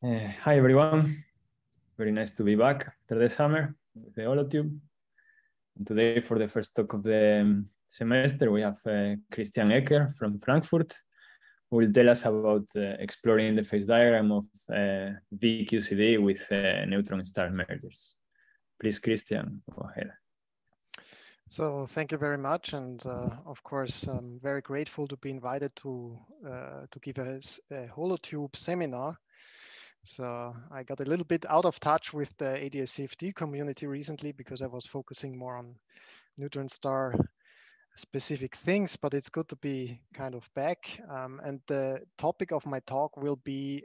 Hi everyone, very nice to be back after the summer with the holotube. And today for the first talk of the semester we have Christian Ecker from Frankfurt, who will tell us about exploring the phase diagram of V-QCD with neutron star mergers. Please, Christian, go ahead. So thank you very much, and of course I'm very grateful to be invited to give us a holotube seminar. So I got a little bit out of touch with the ADS-CFD community recently because I was focusing more on neutron star specific things, but it's good to be kind of back. And the topic of my talk will be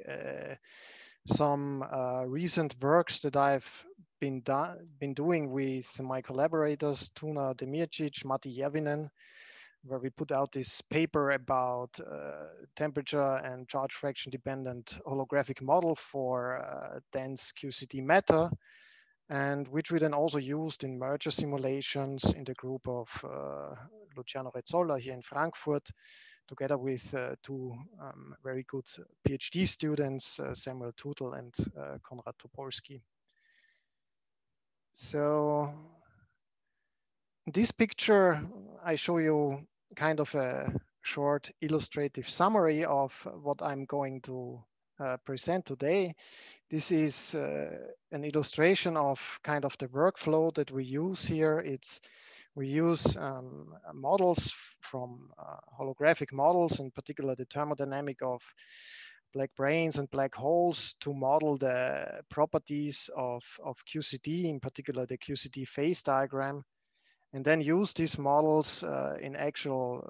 some recent works that I've been doing with my collaborators, Tuna Demircic, Matti Järvinen, where we put out this paper about temperature and charge fraction dependent holographic model for dense QCD matter, and which we then also used in merger simulations in the group of Luciano Rezzolla here in Frankfurt, together with two very good PhD students, Samuel Tutel and Konrad Topolsky. So in this picture, I show you kind of a short illustrative summary of what I'm going to present today. This is an illustration of kind of the workflow that we use here. We use models from holographic models, in particular the thermodynamic of black brains and black holes, to model the properties of QCD, in particular the QCD phase diagram, and then use these models in actual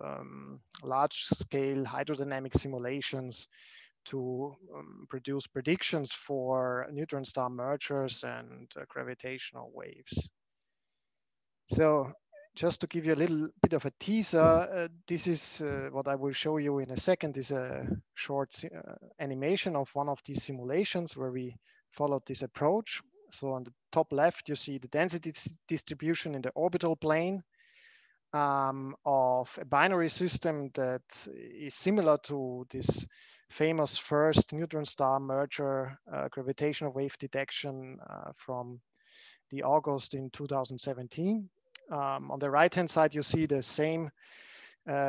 large-scale hydrodynamic simulations to produce predictions for neutron star mergers and gravitational waves. So just to give you a little bit of a teaser, this is what I will show you in a second, is a short animation of one of these simulations where we followed this approach. So on the top left, you see the density distribution in the orbital plane of a binary system that is similar to this famous first neutron star merger gravitational wave detection from the August in 2017. On the right-hand side, you see the same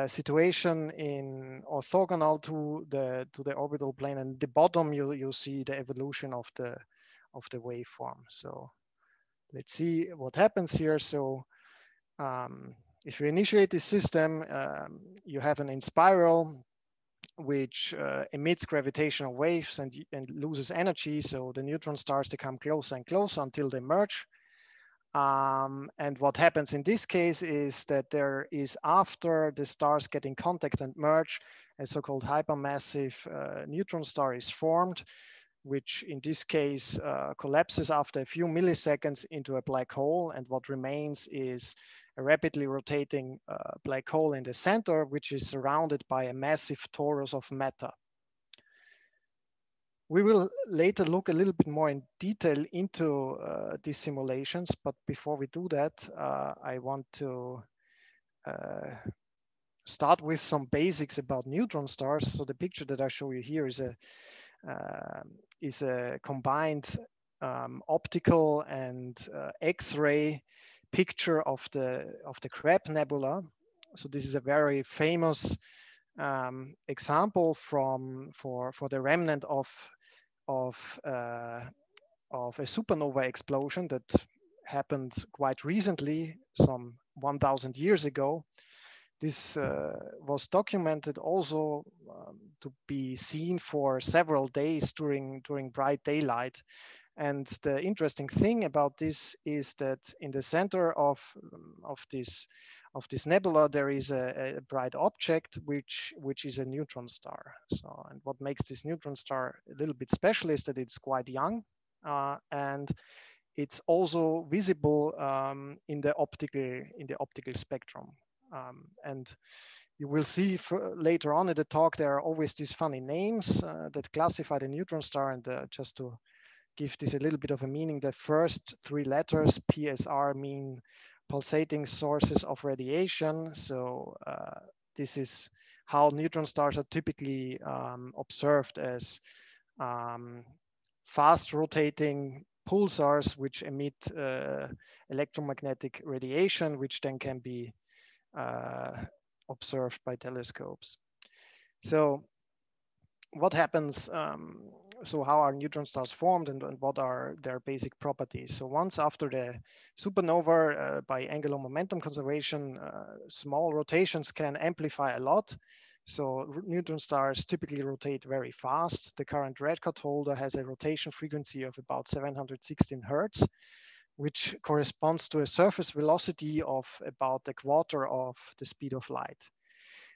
situation in orthogonal to the orbital plane, and at the bottom you see the evolution of the waveform. So let's see what happens here. So if you initiate this system, you have an in-spiral which emits gravitational waves and loses energy. So the neutron stars, they come closer and closer until they merge. And what happens in this case is that there is, after the stars get in contact and merge, a so-called hypermassive neutron star is formed, which in this case collapses after a few milliseconds into a black hole. And what remains is a rapidly rotating black hole in the center, which is surrounded by a massive torus of matter. We will later look a little bit more in detail into these simulations, but before we do that, I want to start with some basics about neutron stars. So the picture that I show you here is a combined optical and X-ray picture of the Crab Nebula. So this is a very famous example for the remnant of a supernova explosion that happened quite recently, some 1,000 years ago. This was documented also to be seen for several days during bright daylight. And the interesting thing about this is that in the center of this nebula, there is a bright object which is a neutron star. So, and what makes this neutron star a little bit special is that it's quite young, and it's also visible in the optical spectrum. And you will see later on in the talk, there are always these funny names that classify the neutron star. And just to give this a little bit of a meaning, the first three letters, PSR, mean pulsating sources of radiation. So this is how neutron stars are typically observed, as fast rotating pulsars which emit electromagnetic radiation, which then can be observed by telescopes. So what happens, so how are neutron stars formed, and what are their basic properties? So once after the supernova, by angular momentum conservation, small rotations can amplify a lot. So neutron stars typically rotate very fast. The current record holder has a rotation frequency of about 716 Hertz, which corresponds to a surface velocity of about a quarter of the speed of light.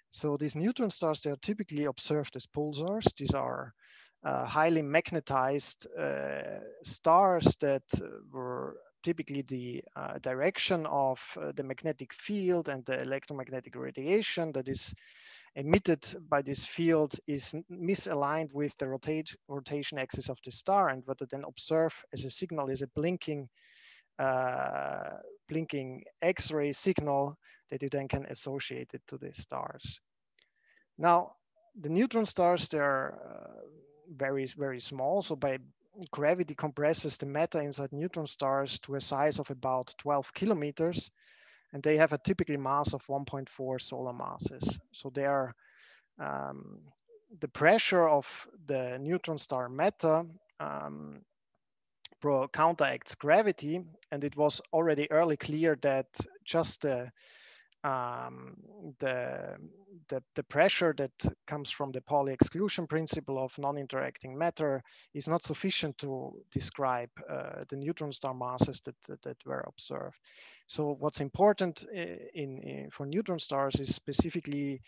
So these neutron stars, they are typically observed as pulsars. These are highly magnetized stars that were typically the direction of the magnetic field and the electromagnetic radiation that is emitted by this field is misaligned with the rotation axis of the star, and what they then observe as a signal is a blinking X-ray signal that you then can associate it to the stars. Now, the neutron stars, they're very, very small. So by gravity compresses the matter inside neutron stars to a size of about 12 kilometers, and they have a typical mass of 1.4 solar masses. So they are the pressure of the neutron star matter counteracts gravity, and it was already early clear that just the pressure that comes from the Pauli exclusion principle of non-interacting matter is not sufficient to describe the neutron star masses that were observed. So what's important for neutron stars is specifically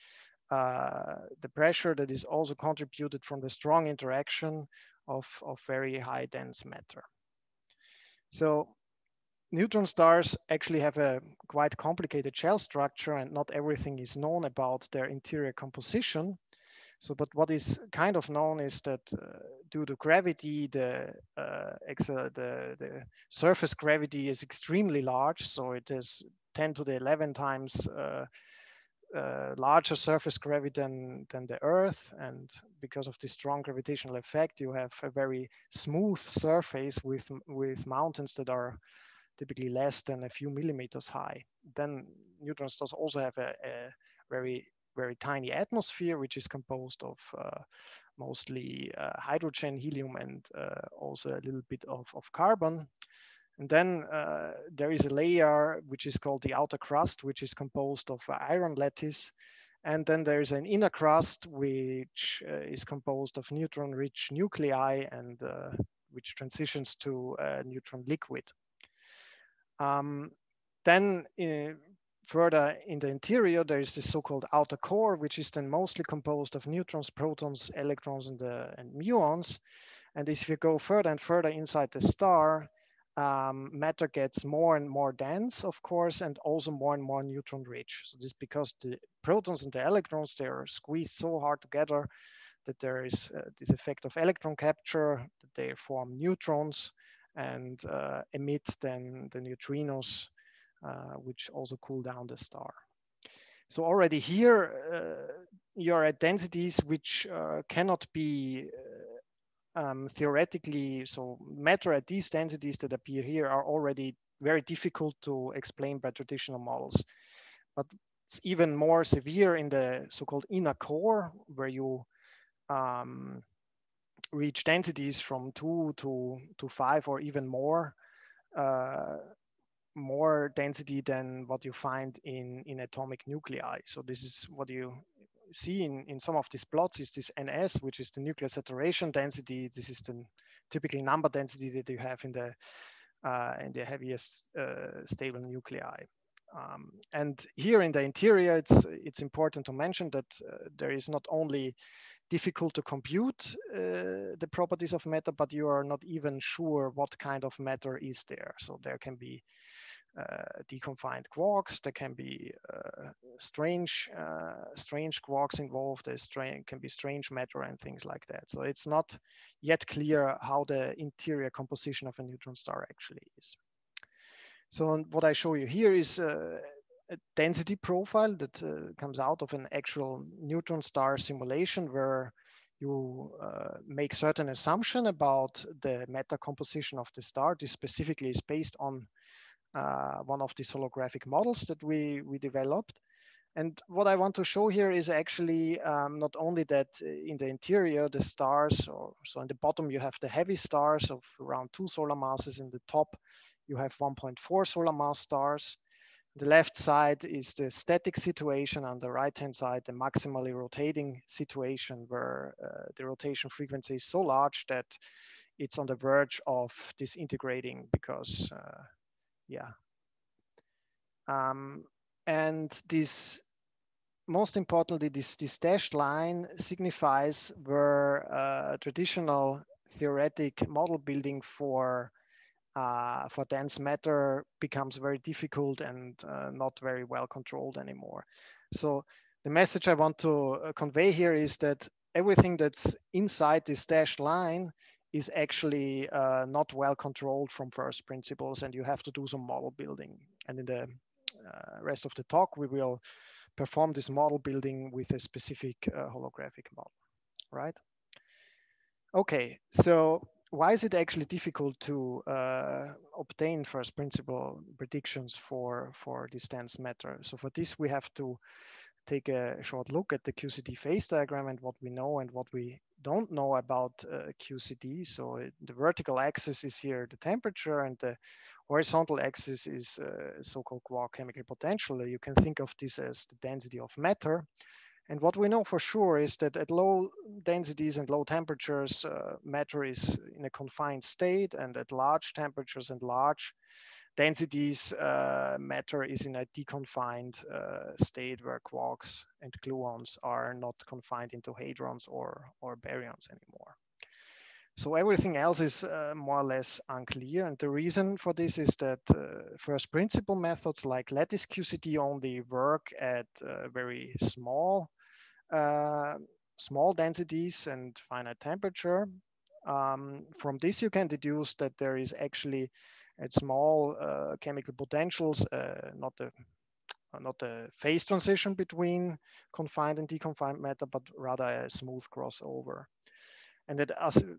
the pressure that is also contributed from the strong interaction of very high dense matter. So neutron stars actually have a quite complicated shell structure, and not everything is known about their interior composition. So, but what is kind of known is that due to gravity, the surface gravity is extremely large. So it is 10 to the 11 times larger surface gravity than the Earth. And because of this strong gravitational effect, you have a very smooth surface with mountains that are typically less than a few millimeters high. Then neutron stars also have a very, very tiny atmosphere, which is composed of mostly hydrogen, helium, and also a little bit of carbon. And then there is a layer which is called the outer crust, which is composed of iron lattice. And then there is an inner crust, which is composed of neutron-rich nuclei, and which transitions to neutron liquid. Then further in the interior, there is this so-called outer core, which is then mostly composed of neutrons, protons, electrons, and muons. And if you go further and further inside the star, matter gets more and more dense, of course, and also more and more neutron rich. So this is because the protons and the electrons, they are squeezed so hard together that there is this effect of electron capture, that they form neutrons and emit then the neutrinos, which also cool down the star. So already here, you're at densities which cannot be theoretically, so matter at these densities that appear here are already very difficult to explain by traditional models. But it's even more severe in the so-called inner core, where you reach densities from 2 to 5 or even more density than what you find in atomic nuclei. So this is what you see in some of these plots is this NS, which is the nuclear saturation density. This is the typical number density that you have in the heaviest stable nuclei. And here in the interior, it's important to mention that there is not only difficult to compute the properties of matter, but you are not even sure what kind of matter is there. So there can be deconfined quarks, there can be strange quarks involved, there can be strange matter and things like that. So it's not yet clear how the interior composition of a neutron star actually is. So what I show you here is a density profile that comes out of an actual neutron star simulation, where you make certain assumption about the matter composition of the star. This specifically is based on one of these holographic models that we developed. And what I want to show here is actually not only that in the interior, the stars, or so in the bottom, you have the heavy stars of around 2 solar masses. In the top, you have 1.4 solar mass stars. The left side is the static situation. On the right-hand side, the maximally rotating situation, where the rotation frequency is so large that it's on the verge of disintegrating because, yeah. And this, most importantly, this dashed line signifies where traditional theoretic model building for dense matter becomes very difficult and not very well controlled anymore. So the message I want to convey here is that everything that's inside this dashed line is actually not well controlled from first principles, and you have to do some model building. And in the rest of the talk, we will perform this model building with a specific holographic model, right? Okay, so why is it actually difficult to obtain first principle predictions for this dense matter? So for this, we have to take a short look at the Qcd phase diagram and what we know and what we don't know about QCD. So the vertical axis is here the temperature, and the horizontal axis is so-called quark chemical potential. You can think of this as the density of matter. And what we know for sure is that at low densities and low temperatures, matter is in a confined state, and at large temperatures and large densities, matter is in a deconfined state where quarks and gluons are not confined into hadrons or baryons anymore. So everything else is more or less unclear. And the reason for this is that first principle methods like lattice QCD only work at very small densities and finite temperature. From this, you can deduce that there is actually at small chemical potentials, not a phase transition between confined and deconfined matter, but rather a smooth crossover. And at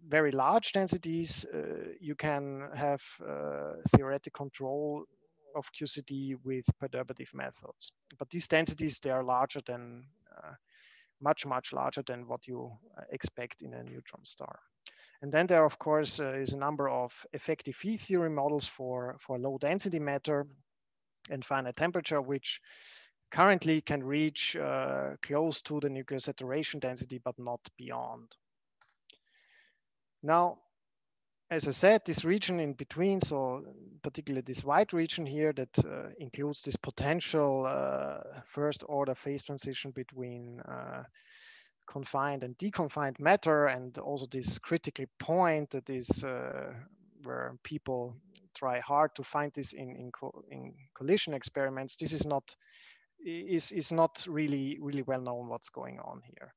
very large densities, you can have theoretical control of QCD with perturbative methods. But these densities, they are larger than, much larger than what you expect in a neutron star. And then there, of course, is a number of effective field theory models for low density matter and finite temperature, which currently can reach close to the nuclear saturation density, but not beyond. Now, as I said, this region in between, so particularly this white region here that includes this potential first order phase transition between confined and deconfined matter, and also this critical point that is where people try hard to find this in collision experiments. This is not really well known what's going on here.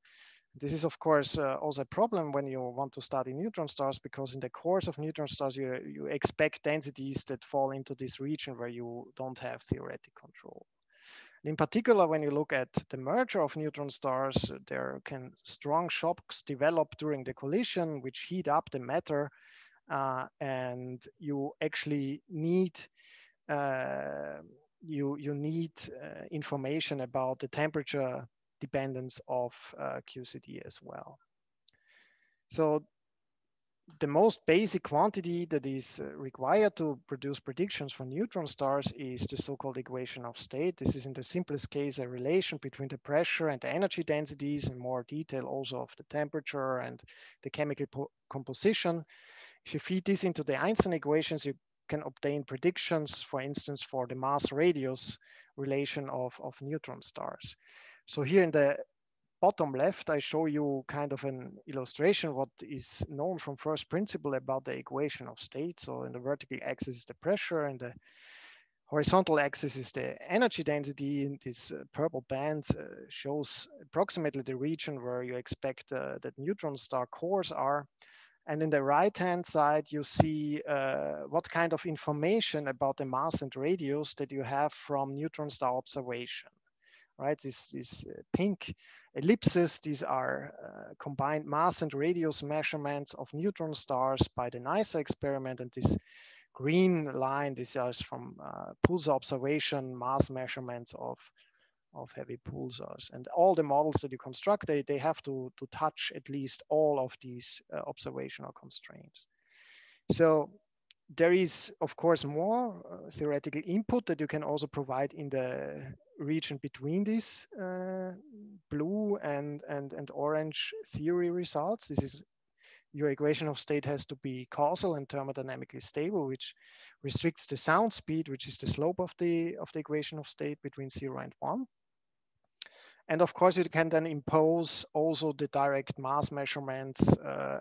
This is, of course, also a problem when you want to study neutron stars, because in the course of neutron stars, you expect densities that fall into this region where you don't have theoretic control. In particular, when you look at the merger of neutron stars, there can strong shocks develop during the collision, which heat up the matter, and you actually need you need information about the temperature dependence of QCD as well. So the most basic quantity that is required to produce predictions for neutron stars is the so-called equation of state. This is in the simplest case a relation between the pressure and the energy densities, in more detail also of the temperature and the chemical composition. If you feed this into the Einstein equations, you can obtain predictions, for instance, for the mass radius relation of neutron stars. So here in the bottom left, I show you kind of an illustration what is known from first principle about the equation of state. So in the vertical axis is the pressure, and the horizontal axis is the energy density. And this purple band shows approximately the region where you expect that neutron star cores are. And in the right-hand side, you see what kind of information about the mass and radius that you have from neutron star observation. right? These pink ellipses, these are combined mass and radius measurements of neutron stars by the NICER experiment, and this green line, this is from pulsar observation mass measurements of heavy pulsars. And all the models that you construct, they have to touch at least all of these observational constraints. So there is, of course, more theoretical input that you can also provide in the region between these blue and orange theory results. This is your equation of state has to be causal and thermodynamically stable, which restricts the sound speed, which is the slope of the equation of state between 0 and 1. And of course, you can then impose also the direct mass measurements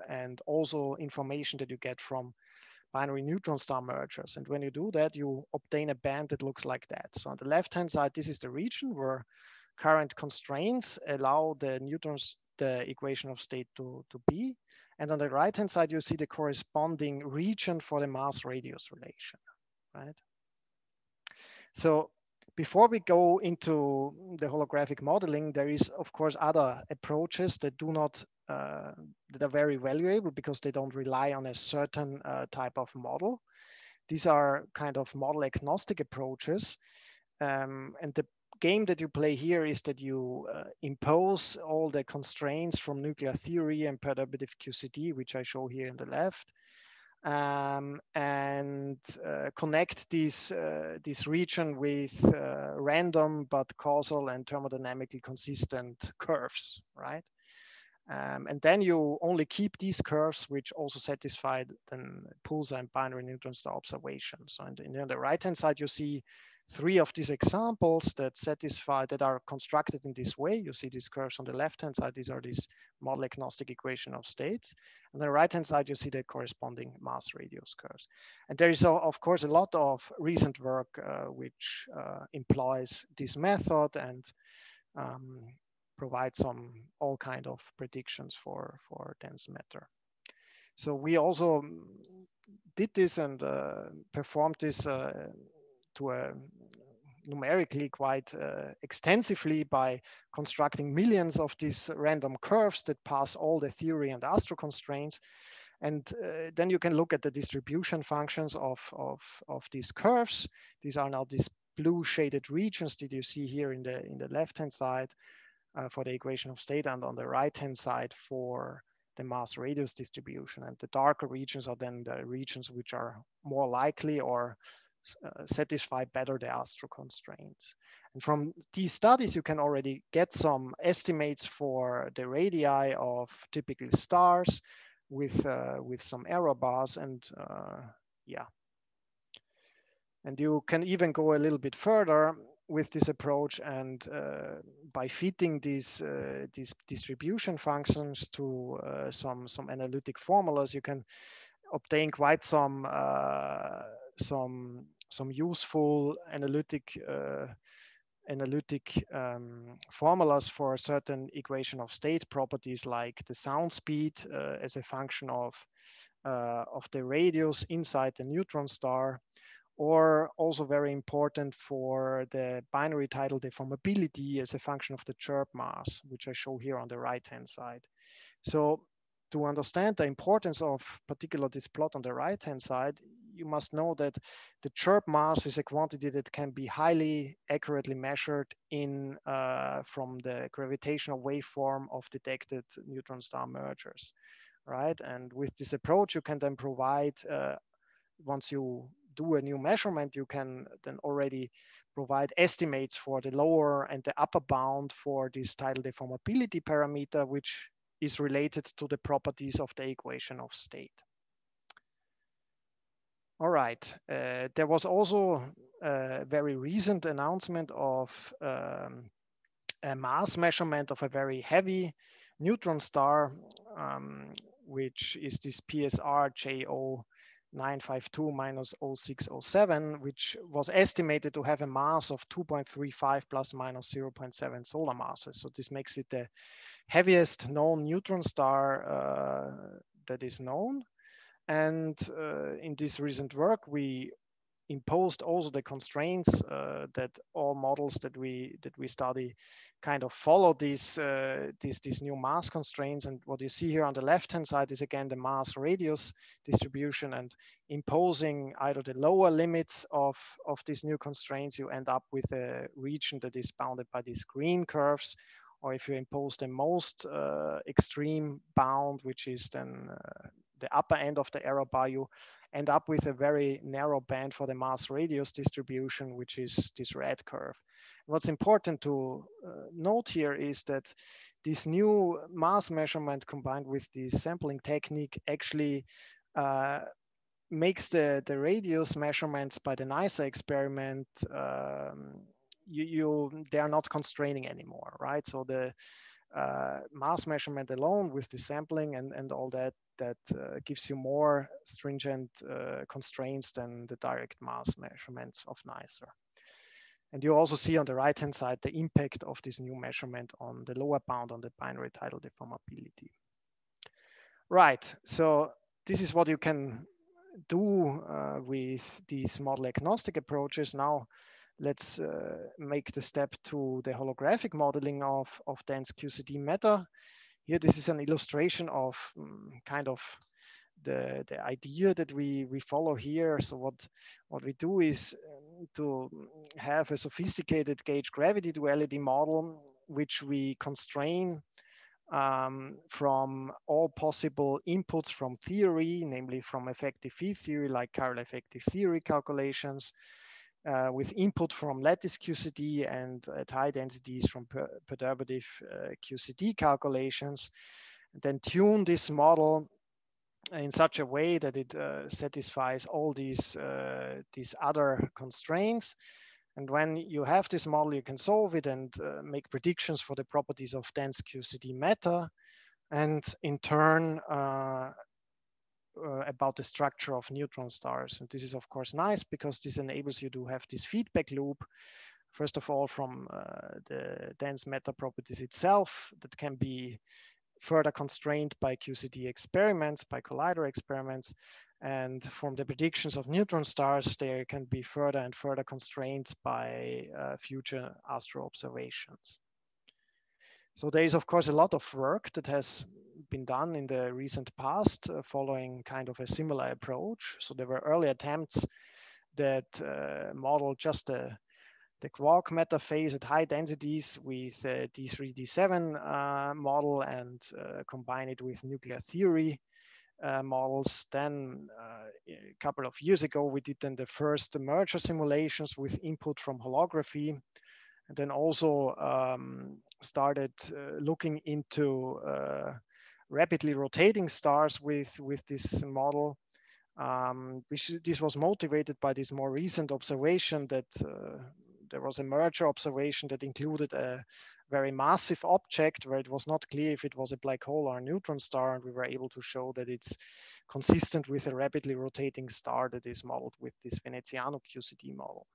and also information that you get from binary neutron star mergers. And when you do that, you obtain a band that looks like that. So on the left-hand side, this is the region where current constraints allow the equation of state to be. And on the right-hand side, you see the corresponding region for the mass-radius relation, right? So before we go into the holographic modeling, there is, of course, other approaches that do not, that are very valuable because they don't rely on a certain type of model. These are kind of model agnostic approaches. And the game that you play here is that you impose all the constraints from nuclear theory and perturbative QCD, which I show here on the left, and connect this region with random but causal and thermodynamically consistent curves, right? And then you only keep these curves, which also satisfy the pulsar and binary neutron star observations. So on the right-hand side, you see 3 of these examples that are constructed in this way. You see these curves on the left-hand side. These are these model agnostic equation of states. On the right-hand side, you see the corresponding mass radius curves. And there is, of course, a lot of recent work which employs this method and provide all kind of predictions for dense matter. So we also did this and performed this to a numerically quite extensively by constructing millions of these random curves that pass all the theory and astro constraints. And then you can look at the distribution functions of these curves. These are now these blue shaded regions that you see here in the left-hand side for the equation of state, and on the right-hand side for the mass radius distribution. And the darker regions are then the regions which are more likely or satisfy better the astro constraints. And from these studies, you can already get some estimates for the radii of typical stars with some error bars, and yeah. And you can even go a little bit further with this approach, and by fitting these distribution functions to some analytic formulas, you can obtain quite some useful analytic formulas for certain equation of state properties, like the sound speed as a function of the radius inside the neutron star, or also very important for the binary tidal deformability as a function of the chirp mass, which I show here on the right-hand side. So to understand the importance of particularly this plot on the right-hand side, you must know that the chirp mass is a quantity that can be highly accurately measured in from the gravitational waveform of detected neutron star mergers, right? And with this approach, you can then provide, once you do a new measurement, you can then already provide estimates for the lower and the upper bound for this tidal deformability parameter, which is related to the properties of the equation of state. All right, there was also a very recent announcement of a mass measurement of a very heavy neutron star, which is this PSR JO 952-0607, which was estimated to have a mass of 2.35 plus minus 0.7 solar masses. So this makes it the heaviest known neutron star that is known. And in this recent work, we imposed also the constraints that all models that we study kind of follow these new mass constraints. And what you see here on the left hand side is again the mass radius distribution, and imposing either the lower limits of these new constraints, you end up with a region that is bounded by these green curves, or if you impose the most extreme bound, which is then the upper end of the arrow bar, you end up with a very narrow band for the mass radius distribution, which is this red curve. What's important to note here is that this new mass measurement combined with this sampling technique actually makes the radius measurements by the NISA experiment, they are not constraining anymore, right? So the mass measurement alone with the sampling and all that gives you more stringent constraints than the direct mass measurements of NISA. And you also see on the right-hand side the impact of this new measurement on the lower bound on the binary tidal deformability. Right, so this is what you can do with these model agnostic approaches. Now, let's make the step to the holographic modeling of dense QCD matter. Here, this is an illustration of kind of the idea that we follow here. So what we do is to have a sophisticated gauge gravity duality model, which we constrain from all possible inputs from theory, namely from effective field theory, like chiral effective theory calculations, with input from lattice QCD and at high densities from perturbative QCD calculations, and then tune this model in such a way that it satisfies all these other constraints. And when you have this model, you can solve it and make predictions for the properties of dense QCD matter, and in turn about the structure of neutron stars. And this is of course nice because this enables you to have this feedback loop, first of all from the dense matter properties itself that can be further constrained by QCD experiments, by collider experiments, and from the predictions of neutron stars, there can be further and further constraints by future astro observations. So there is, of course, a lot of work that has been done in the recent past following kind of a similar approach. So there were early attempts that modeled just the quark matter phase at high densities with D3, D7 model and combine it with nuclear theory models. Then a couple of years ago, we did then the first merger simulations with input from holography, and then also started looking into rapidly rotating stars with this model. This was motivated by this more recent observation that there was a merger observation that included a very massive object where it was not clear if it was a black hole or a neutron star, and we were able to show that it's consistent with a rapidly rotating star that is modeled with this Veneziano QCD model.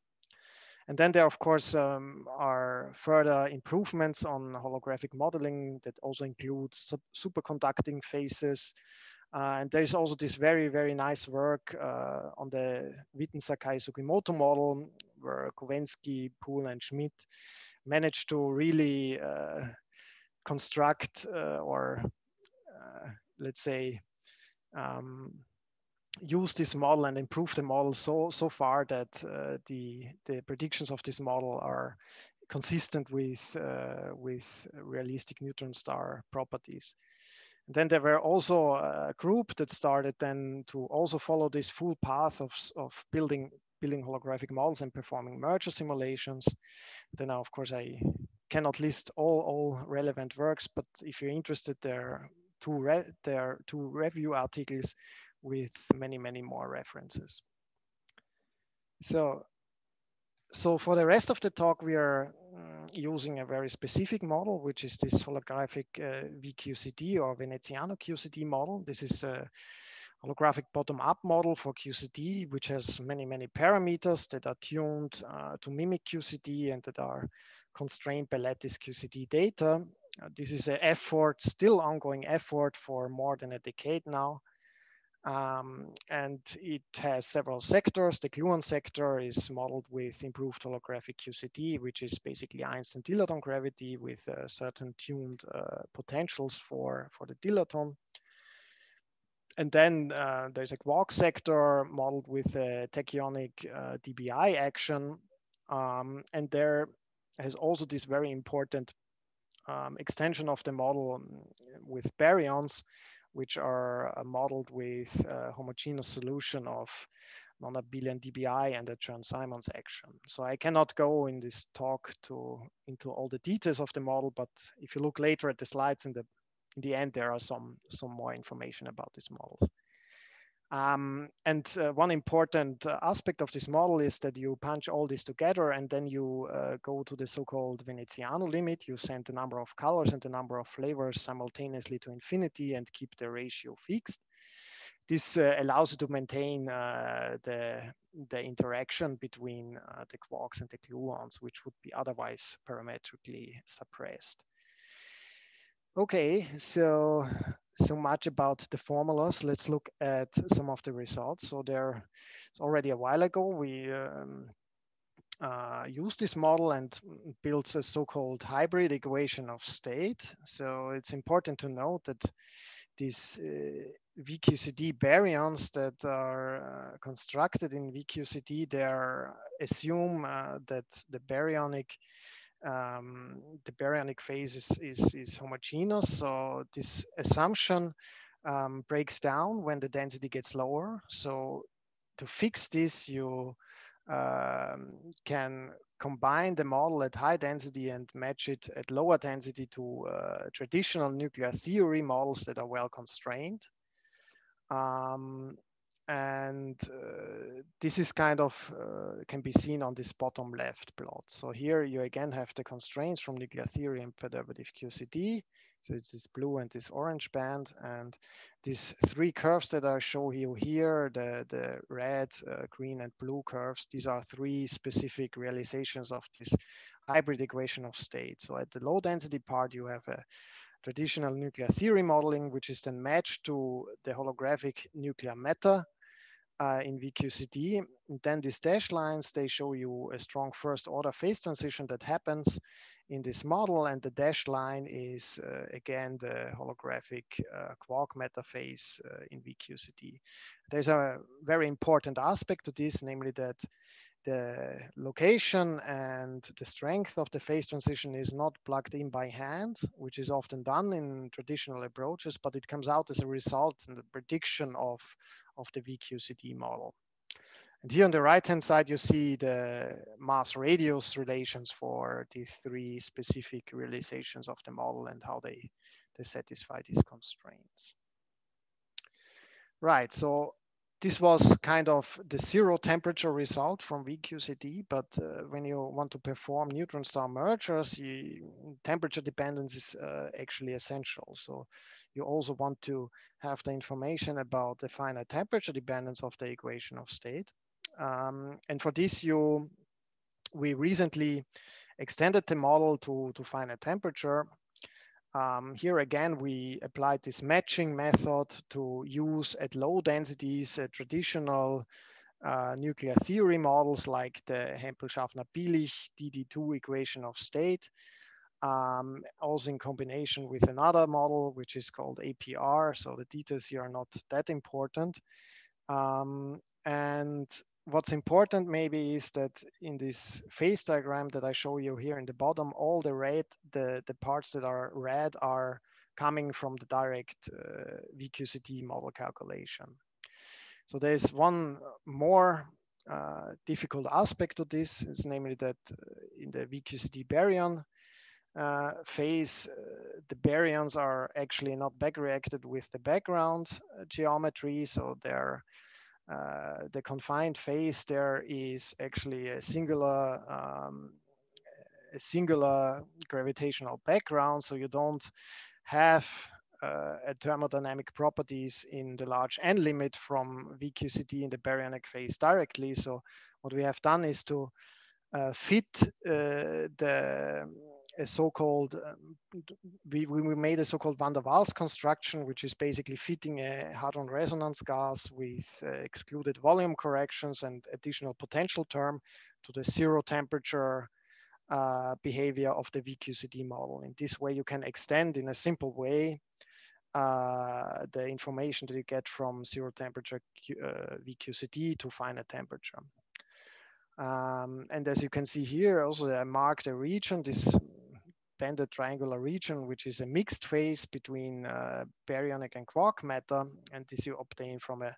And then there, of course, are further improvements on holographic modeling that also includes superconducting phases. And there is also this very, very nice work on the Witten-Sakai-Sugimoto model, where Kowensky, Poole, and Schmidt managed to really construct or let's say use this model and improve the model so far that the predictions of this model are consistent with realistic neutron star properties. And then there were also a group that started then to also follow this full path of building holographic models and performing merger simulations. Then of course I cannot list all relevant works, but if you're interested, there are two review articles with many more references. So for the rest of the talk, we are using a very specific model, which is this holographic V-QCD or Veneziano QCD model. This is a holographic bottom-up model for QCD, which has many parameters that are tuned to mimic QCD and that are constrained by lattice QCD data. This is an effort, still ongoing effort for more than a decade now. And it has several sectors. The gluon sector is modeled with improved holographic QCD, which is basically Einstein dilaton gravity with certain tuned potentials for the dilaton. And then there's a quark sector modeled with a tachyonic dBi action. And there has also this very important extension of the model with baryons, which are modeled with a homogeneous solution of non-abelian dBi and a Chern-Simons action. So I cannot go in this talk into all the details of the model, but if you look later at the slides in the end, there are some more information about these models. One important aspect of this model is that you punch all this together and then you go to the so-called Veneziano limit. You send the number of colors and the number of flavors simultaneously to infinity and keep the ratio fixed. This allows you to maintain the interaction between the quarks and the gluons, which would be otherwise parametrically suppressed. Okay, so much about the formulas. Let's look at some of the results. So it's already a while ago, we used this model and built a so-called hybrid equation of state. So it's important to note that these V-QCD baryons that are constructed in V-QCD, they assume that the baryonic phase is homogeneous. So this assumption breaks down when the density gets lower. So to fix this, you can combine the model at high density and match it at lower density to traditional nuclear theory models that are well constrained. This is kind of can be seen on this bottom left plot. So here you again have the constraints from nuclear theory and perturbative QCD. So it's this blue and this orange band, and these three curves that I show you here, the red, green, and blue curves, these are three specific realizations of this hybrid equation of state. So at the low density part, you have a traditional nuclear theory modeling, which is then matched to the holographic nuclear matter in V-QCD. And then these dashed lines, they show you a strong first order phase transition that happens in this model. And the dashed line is again the holographic quark matter phase in V-QCD. There's a very important aspect to this, namely that the location and the strength of the phase transition is not plugged in by hand, which is often done in traditional approaches, but it comes out as a result in the prediction of the V-QCD model. And here on the right-hand side, you see the mass radius relations for the three specific realizations of the model and how they satisfy these constraints. Right, so this was kind of the zero temperature result from V-QCD, but when you want to perform neutron star mergers, temperature dependence is actually essential. So you also want to have the information about the finite temperature dependence of the equation of state. And for this, we recently extended the model to finite temperature. Here again, we applied this matching method to use at low densities traditional nuclear theory models like the Hempel-Schaffner-Billich DD2 equation of state, also in combination with another model, which is called APR. So the details here are not that important. And what's important maybe is that in this phase diagram that I show you here in the bottom, all the parts that are red are coming from the direct V-QCD model calculation. So there's one more difficult aspect to this, is namely that in the V-QCD baryon phase, the baryons are actually not backreacted with the background geometry, so they're the confined phase there is actually a singular gravitational background, so you don't have thermodynamic properties in the large n limit from V-QCD in the baryonic phase directly. So what we have done is to fit the a so-called, we made a so-called van der Waals construction, which is basically fitting a hadron resonance gas with excluded volume corrections and additional potential term to the zero temperature behavior of the V-QCD model. In this way, you can extend in a simple way the information that you get from zero temperature V-QCD to finite temperature. And as you can see here, also I marked a region, this banded triangular region, which is a mixed phase between baryonic and quark matter, and this you obtain from a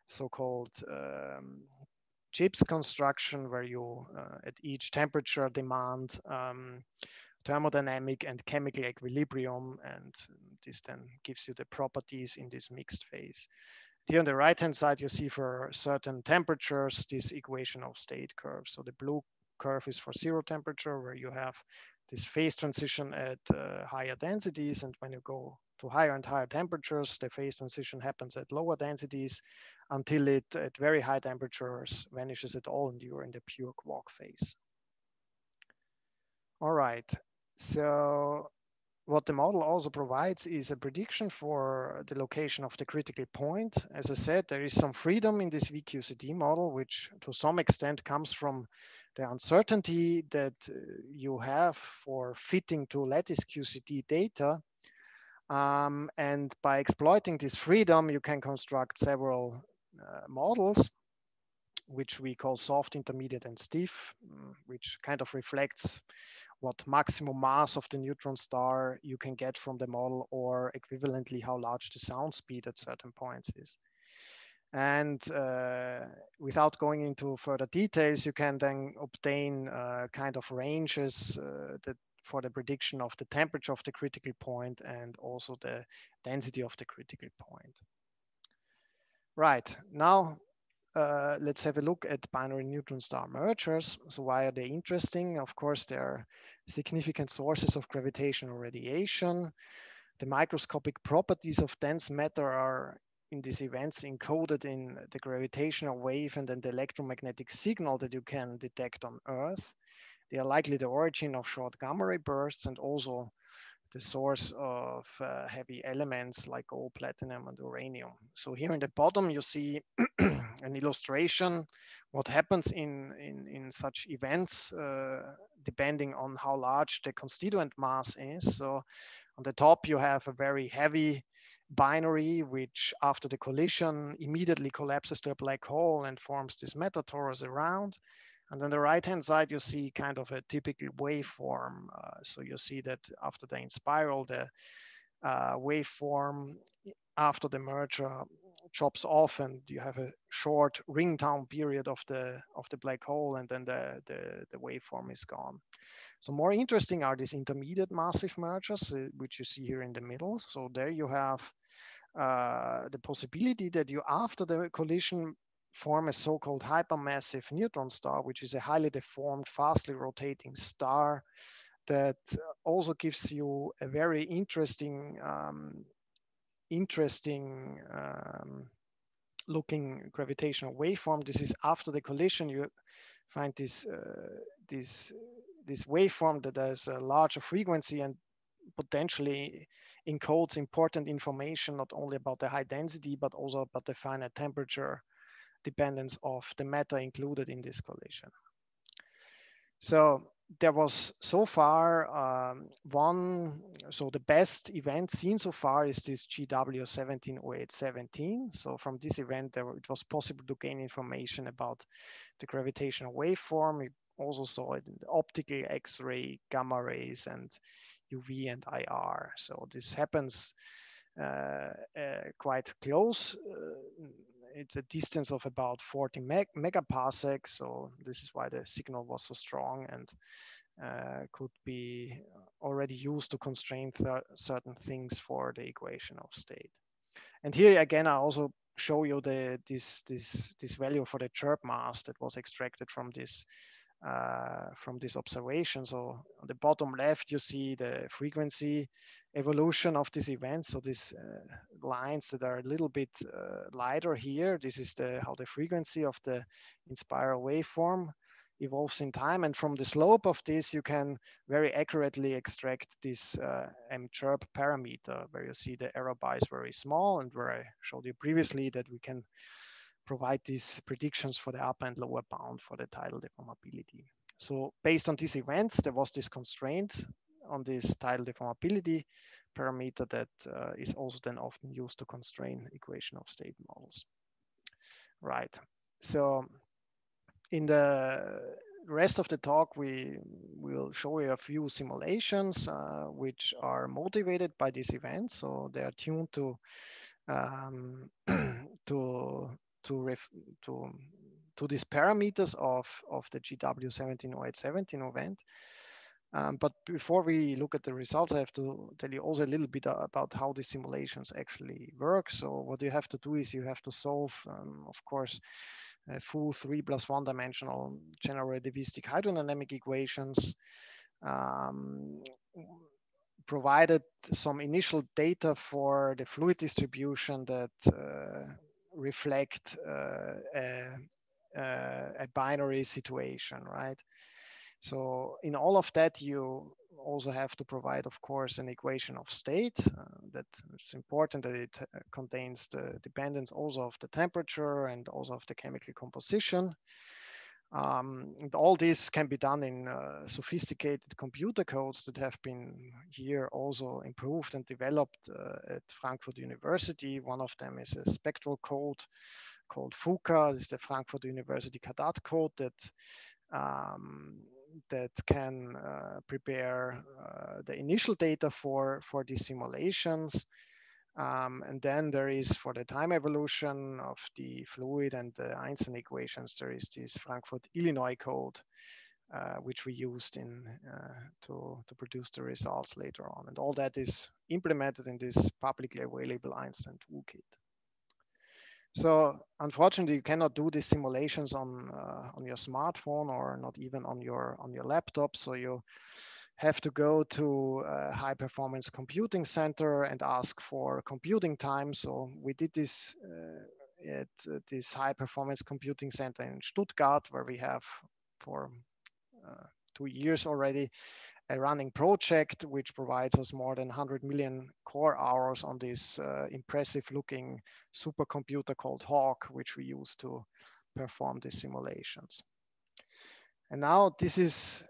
so-called CHIPS construction, where you at each temperature demand thermodynamic and chemical equilibrium, and this then gives you the properties in this mixed phase. Here on the right-hand side, you see for certain temperatures, this equation of state curve. So the blue curve is for zero temperature, where you have this phase transition at higher densities. And when you go to higher and higher temperatures, the phase transition happens at lower densities until it, at very high temperatures, vanishes at all and you're in the pure quark phase. All right, so what the model also provides is a prediction for the location of the critical point. As I said, there is some freedom in this V-QCD model, which to some extent comes from the uncertainty that you have for fitting to lattice QCD data. And by exploiting this freedom, you can construct several models, which we call soft, intermediate, and stiff, which kind of reflects what maximum mass of the neutron star you can get from the model, or equivalently how large the sound speed at certain points is. And without going into further details, you can then obtain kind of ranges that for the prediction of the temperature of the critical point and also the density of the critical point. Right, now let's have a look at binary neutron star mergers. So why are they interesting? Of course, they are significant sources of gravitational radiation. The microscopic properties of dense matter are in these events encoded in the gravitational wave and then the electromagnetic signal that you can detect on Earth. They are likely the origin of short gamma ray bursts and also the source of heavy elements like gold, platinum, and uranium. So here in the bottom, you see an illustration what happens in such events, depending on how large the constituent mass is. So on the top, you have a very heavy binary, which after the collision immediately collapses to a black hole and forms this matter torus around. And on the right-hand side, you see kind of a typical waveform. So you see that after the spiral, the waveform after the merger chops off, and you have a short ring down period of the black hole, and then the waveform is gone. So more interesting are these intermediate massive mergers, which you see here in the middle. So there you have the possibility that you, after the collision, form a so-called hypermassive neutron star, which is a highly deformed, fastly rotating star that also gives you a very interesting looking gravitational waveform. This is after the collision. You find this waveform that has a larger frequency and potentially encodes important information, not only about the high density, but also about the finite temperature dependence of the matter included in this collision. So there was so far so the best event seen so far is this GW170817. So from this event, it was possible to gain information about the gravitational waveform. You also saw it in the optical, X-ray, gamma rays, and UV and IR. So this happens quite close. It's a distance of about 40 megaparsecs. So this is why the signal was so strong and could be already used to constrain certain things for the equation of state. And here again, I also show you this value for the chirp mass that was extracted from this observation. So on the bottom left, you see the frequency evolution of this event. So these lines that are a little bit lighter here, this is how the frequency of the in spiral waveform evolves in time. And from the slope of this, you can very accurately extract this mchirp parameter, where you see the error bar is very small, and where I showed you previously that we can provide these predictions for the upper and lower bound for the tidal deformability. So based on these events, there was this constraint on this tidal deformability parameter that is also then often used to constrain equation of state models. Right. So in the rest of the talk, we will show you a few simulations which are motivated by these events. So they are tuned to to these parameters of the GW170817 event. But before we look at the results, I have to tell you also a little bit about how the simulations actually work. So what you have to do is you have to solve, of course, full 3+1 dimensional general relativistic hydrodynamic equations, provided some initial data for the fluid distribution that reflect a binary situation, right? So in all of that, you also have to provide, of course, an equation of state. That it's important that it contains the dependence also of the temperature and also of the chemical composition. And all this can be done in sophisticated computer codes that have been here also improved and developed at Frankfurt University. One of them is a spectral code called FUCA. This is the Frankfurt University Cadat code that that can prepare the initial data for these simulations. And then there is, for the time evolution of the fluid and the Einstein equations, there is this Frankfurt Illinois code, which we used in to produce the results later on. And all that is implemented in this publicly available Einstein toolkit. So unfortunately, you cannot do these simulations on your smartphone or not even on your laptop. So you have to go to a high performance computing center and ask for computing time. So we did this at this high performance computing center in Stuttgart, where we have for 2 years already a running project which provides us more than 100 million core hours on this impressive looking supercomputer called Hawk, which we use to perform these simulations. And now this is,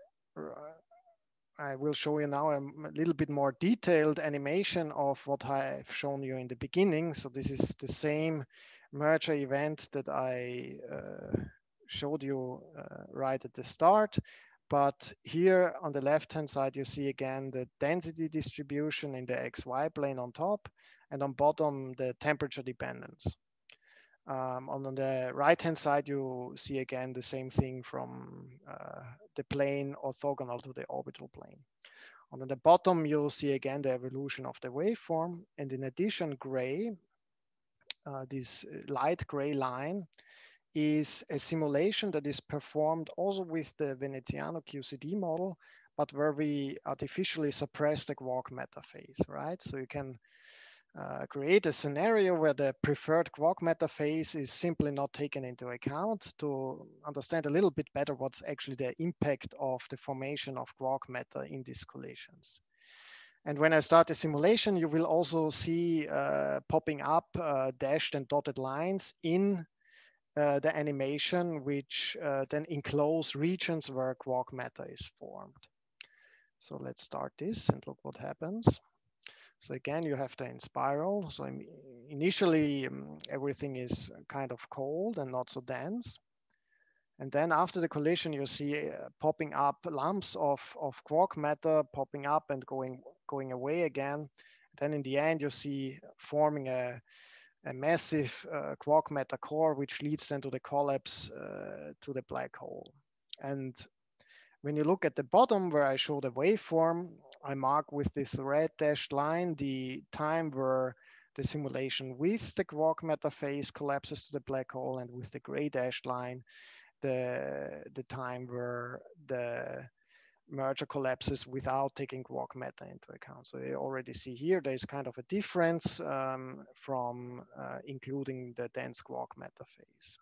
I will show you now a little bit more detailed animation of what I've shown you in the beginning. So this is the same merger event that I showed you right at the start. But here on the left-hand side, you see again the density distribution in the XY plane on top, and on bottom, the temperature dependence. On the right-hand side, you see again the same thing from the plane orthogonal to the orbital plane. On the bottom, you'll see again the evolution of the waveform. And in addition, gray, this light gray line, is a simulation that is performed also with the Veneziano QCD model, but where we artificially suppress the quark matter phase, right? So you can create a scenario where the preferred quark matter phase is simply not taken into account to understand a little bit better what's actually the impact of the formation of quark matter in these collisions. And when I start the simulation, you will also see popping up dashed and dotted lines in the animation, which then enclose regions where quark matter is formed. So let's start this and look what happens. So again, you have the in spiral. So initially, everything is kind of cold and not so dense. And then after the collision, you see popping up lumps of quark matter popping up and going away again. Then in the end, you see forming a massive quark matter core, which leads then to the collapse to the black hole. And when you look at the bottom where I show the waveform, I mark with this red dashed line the time where the simulation with the quark matter phase collapses to the black hole, and with the gray dashed line, the time where the merger collapses without taking quark matter into account. So you already see here, there's kind of a difference from including the dense quark matter phase.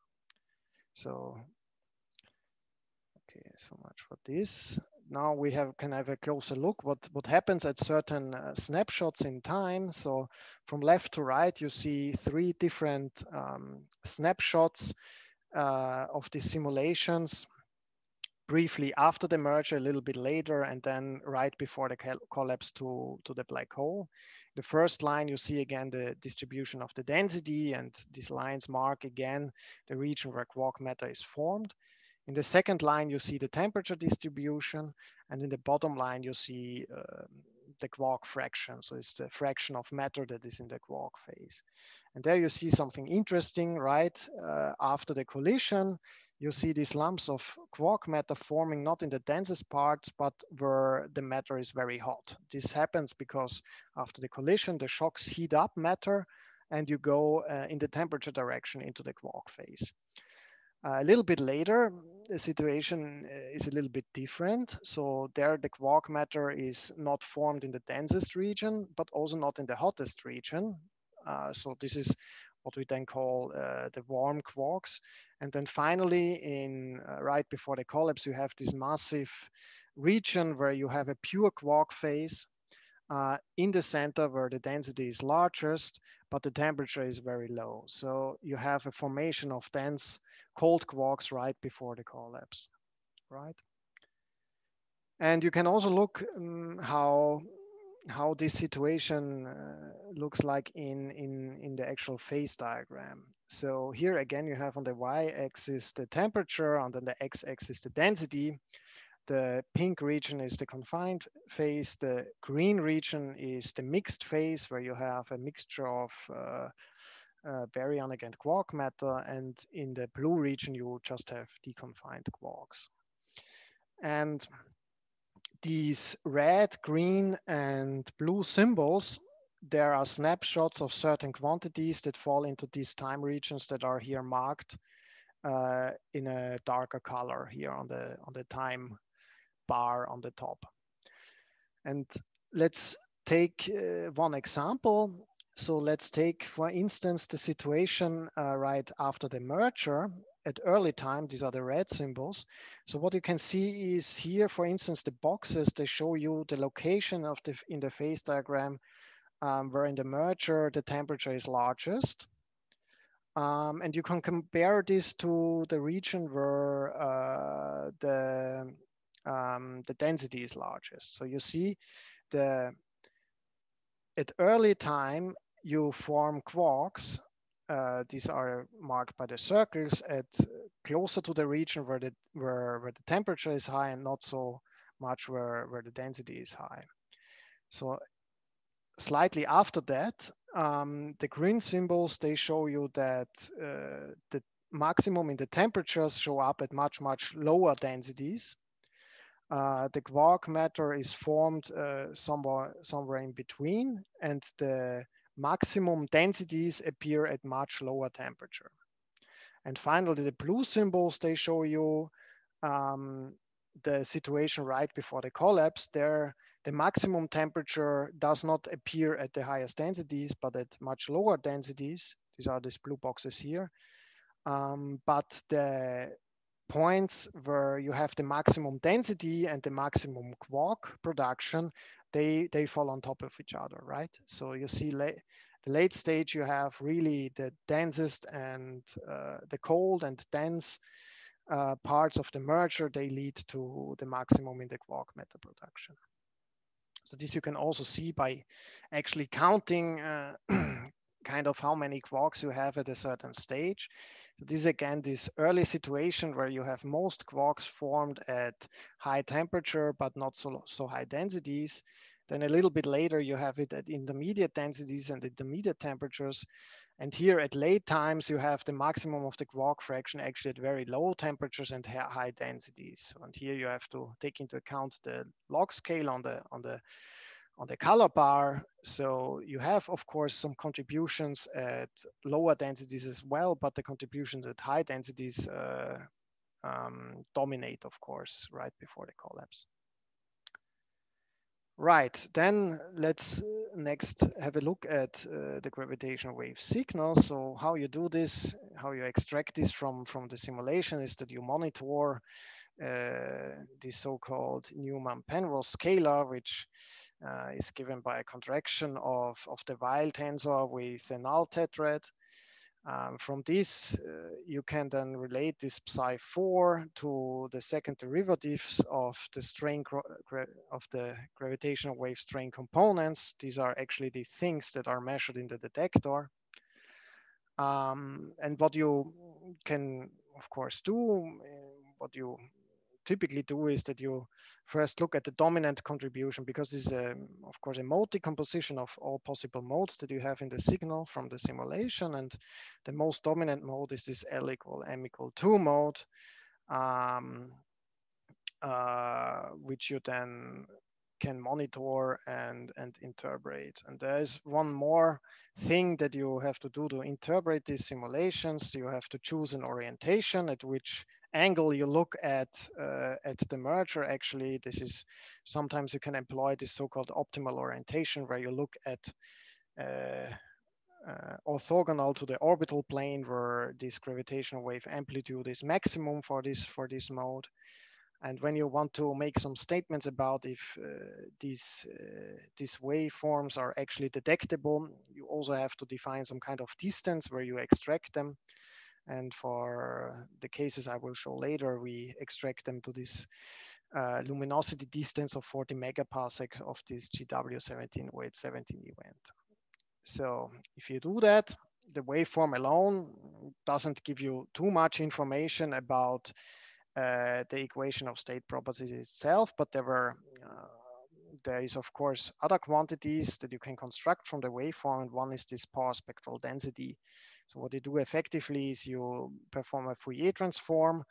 So, Okay, so much for this. Now we can have a closer look what happens at certain snapshots in time. So from left to right, you see three different snapshots of the simulations, briefly after the merger, a little bit later, and then right before the collapse to the black hole. The first line, you see again the distribution of the density, and these lines mark again the region where quark matter is formed. In the second line, you see the temperature distribution, and in the bottom line, you see the quark fraction. So it's the fraction of matter that is in the quark phase. And there you see something interesting, right? After the collision, you see these lumps of quark matter forming not in the densest parts, but where the matter is very hot. This happens because after the collision, the shocks heat up matter, and you go in the temperature direction into the quark phase. A little bit later, the situation is a little bit different. So there the quark matter is not formed in the densest region, but also not in the hottest region. So this is what we then call the warm quarks. And then finally, right before the collapse, you have this massive region where you have a pure quark phase in the center where the density is largest, but the temperature is very low. So you have a formation of dense cold quarks right before the collapse, right? And you can also look how this situation looks like in the actual phase diagram. So here again, you have on the y-axis the temperature, and then the x-axis the density. The pink region is the confined phase. The green region is the mixed phase, where you have a mixture of baryonic and quark matter. And in the blue region, you just have deconfined quarks. And these red, green, and blue symbols, there are snapshots of certain quantities that fall into these time regions that are here marked in a darker color here on the time bar on the top. And let's take one example. So let's take, for instance, the situation right after the merger. At early time, these are the red symbols. So what you can see is here, for instance, the boxes, they show you the location of in the phase diagram where in the merger the temperature is largest. And you can compare this to the region where the density is largest. So you see at early time, you form quarks. These are marked by the circles at closer to the region where the temperature is high, and not so much where the density is high. So slightly after that, the green symbols, they show you that the maximum in the temperatures show up at much, much lower densities. The quark matter is formed somewhere in between, and the maximum densities appear at much lower temperature. And finally, the blue symbols, they show you the situation right before the collapse. There, the maximum temperature does not appear at the highest densities, but at much lower densities. These are these blue boxes here. But the points where you have the maximum density and the maximum quark production, they fall on top of each other, right? So you see the late stage, you have really the densest and the cold and dense parts of the merger, they lead to the maximum in the quark matter production. So this you can also see by actually counting kind of how many quarks you have at a certain stage. This is again this early situation where you have most quarks formed at high temperature, but not so high densities. Then a little bit later, you have it at intermediate densities and intermediate temperatures. And here at late times, you have the maximum of the quark fraction actually at very low temperatures and high densities. And here you have to take into account the log scale on the color bar. So you have, of course, some contributions at lower densities as well, but the contributions at high densities dominate, of course, right before the collapse. Right, then let's next have a look at the gravitational wave signal. So how you do this, how you extract this from the simulation is that you monitor the so-called Newman-Penrose scalar, which is given by a contraction of the Weil tensor with a null tetrad. From this, you can then relate this psi4 to the second derivatives of the strain of the gravitational wave strain components. These are actually the things that are measured in the detector. And what you can, of course, do, what you typically do is that you first look at the dominant contribution, because this is, of course, a mode decomposition of all possible modes that you have in the signal from the simulation. And the most dominant mode is this L equal M equal 2 mode, which you then can monitor and interpret. And there is one more thing that you have to do to interpret these simulations. You have to choose an orientation at which angle you look at the merger. Actually, this is sometimes you can employ this so-called optimal orientation, where you look at orthogonal to the orbital plane, where this gravitational wave amplitude is maximum for this mode. And when you want to make some statements about if these waveforms are actually detectable, you also have to define some kind of distance where you extract them. And for the cases I will show later, we extract them to this luminosity distance of 40 megaparsecs of this GW170817 event. So if you do that, the waveform alone doesn't give you too much information about the equation of state properties itself, but there is of course other quantities that you can construct from the waveform, and one is this power spectral density. So what you do effectively is you perform a Fourier transform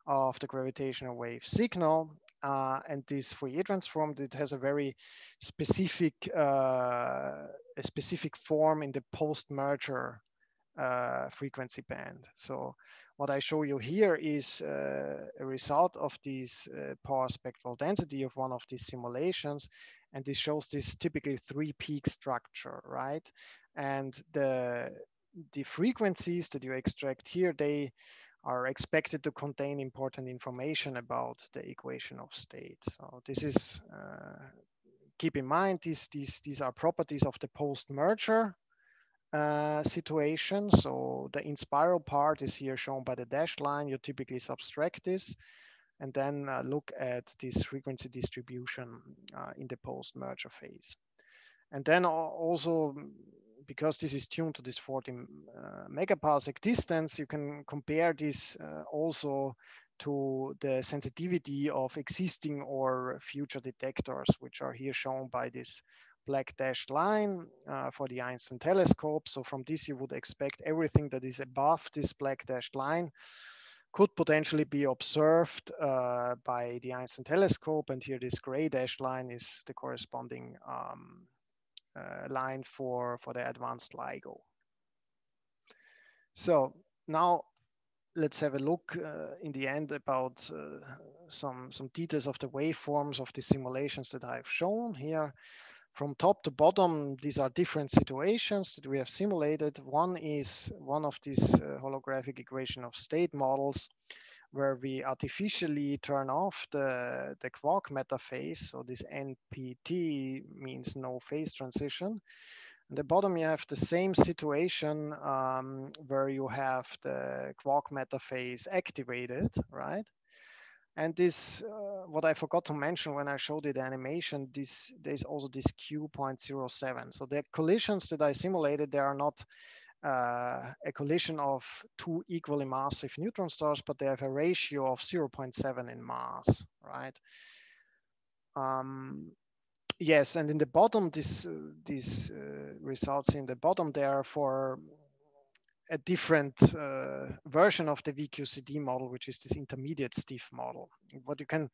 of the gravitational wave signal, and this Fourier transform, it has a very specific form in the post-merger frequency band. So what I show you here is a result of this power spectral density of one of these simulations, and this shows this typically 3-peak structure, right? And the frequencies that you extract here, they are expected to contain important information about the equation of state. So this is, keep in mind, these are properties of the post-merger situation. So the in spiral part is here shown by the dashed line. You typically subtract this and then look at this frequency distribution in the post-merger phase. And then also, because this is tuned to this 40 megaparsec distance, you can compare this also to the sensitivity of existing or future detectors, which are here shown by this black dashed line for the Einstein telescope. So from this, you would expect everything that is above this black dashed line could potentially be observed by the Einstein telescope. And here this gray dashed line is the corresponding line for the advanced LIGO. So now let's have a look in the end about some details of the waveforms of the simulations that I've shown here. From top to bottom, these are different situations that we have simulated. One is one of these holographic equation of state models, where we artificially turn off the quark matter phase. So this NPT means no phase transition. At the bottom, you have the same situation where you have the quark matter phase activated, right? And this, what I forgot to mention when I showed you the animation, there's also this Q.07. So the collisions that I simulated, they are not a collision of two equally massive neutron stars, but they have a ratio of 0.7 in mass, right? Yes, and in the bottom, these results in the bottom there for a different version of the V-QCD model, which is this intermediate stiff model. What you can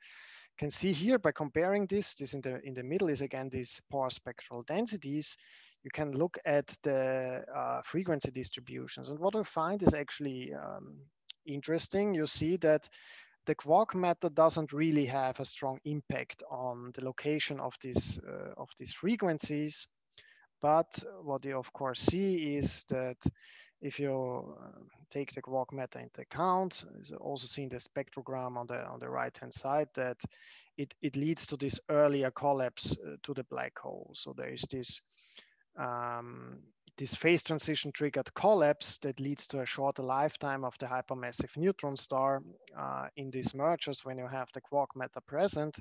see here by comparing this in the middle is again these power spectral densities. You can look at the frequency distributions, and what we find is actually interesting. You see that the quark matter doesn't really have a strong impact on the location of these frequencies. But what you of course see is that if you take the quark matter into account, is also seen the spectrogram on the right hand side, that it leads to this earlier collapse to the black hole. So there is this this phase transition triggered collapse that leads to a shorter lifetime of the hypermassive neutron star in these mergers when you have the quark matter present.